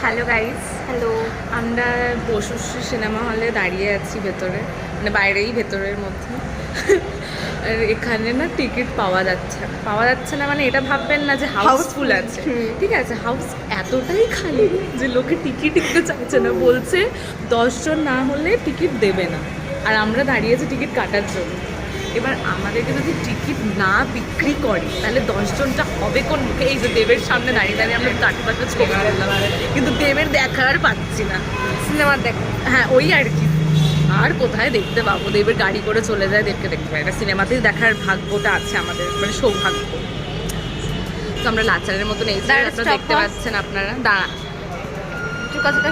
Hello guys, hello. আমরা Basusree cinema হলে দাঁড়িয়ে আছি ভেতরে, মানে বাইরেই ভেতরের মধ্যে। আর এখানে না টিকিট পাওয়া যাচ্ছে না, মানে এটা ভাববেন না যে হাউসফুল আছে। ঠিক আছে, হাউস এতটাই খালি যে লোকে টিকিট নিতে চাইছে না, বলছে 10 জন না হলে টিকিট দেবে না। আর আমরা দাঁড়িয়েছি টিকিট কাটার জন্য। এবার আমাদেরকে যদি টিকিট না বিক্রি করে তাহলে 10 জনটা হবে কোন মুখে? এই যে দেবের সামনে দাঁড়িয়ে দাঁড়িয়ে আমরা চারপাশে ছবি তুললাম, কিন্তু দেবের দেখা আর পাচ্ছি না। সিনেমা দেখ। হ্যাঁ, ওই আর কি, আর কোথায় দেখতে পাবো? দেবের গাড়ি করে চলে যায়, দেবকে দেখতে পাই না। সিনেমাতেই দেখার ভাগ্যটা আছে আমাদের, মানে সৌভাগ্য। তো আমরা লাচারের মতন এই যে দাঁড়া, আপনারা stop দেখতে কর। পাচ্ছেন, আপনারা দাঁড়া, চুকা চুকা।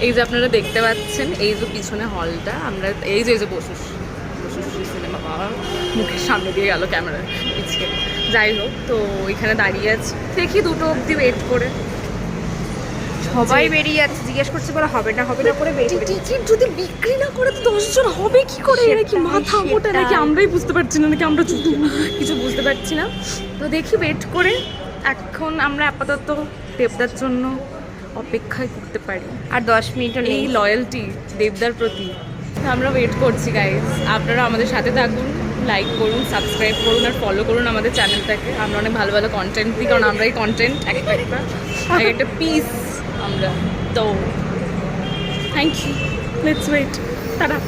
এই যে আপনারা দেখতে পাচ্ছেন, এই যে পিছনে হলটা, আমরা এই যে বসুশ্রী সিনেমা মুখের সামনে দিয়ে গেল ক্যামেরার পিছিয়ে। যাই হোক, তো এখানে দাঁড়িয়ে আছি, দেখি 2টো অবধি ওয়েট করে। সবাই বেরিয়ে যাচ্ছে, জিজ্ঞেস করছে বলে হবে না করে বেরিয়ে টিকিট যদি বিক্রি না করে তো 10 জন হবে কি করে? এরা কি মাথা মোটা নাকি? আমরাই বুঝতে পারছি না, নাকি আমরা কিছু বুঝতে পারছি না। তো দেখি ওয়েট করে। এখন আমরা আপাতত দেবদার জন্য অপেক্ষায় করতে পারি। আর 10 মিনিটও নেই। এই লয়্যালটি দেবদার প্রতি। তো আমরা ওয়েট করছি গাইজ, আপনারা আমাদের সাথে থাকুন, লাইক করুন, সাবস্ক্রাইব করুন আর ফলো করুন আমাদের চ্যানেলটাকে। আমরা অনেক ভালো ভালো কন্টেন্ট দিই, কারণ আমরা এই কন্টেন্ট এক একটা পিস আমরা। তো thank you, let's wait, tata.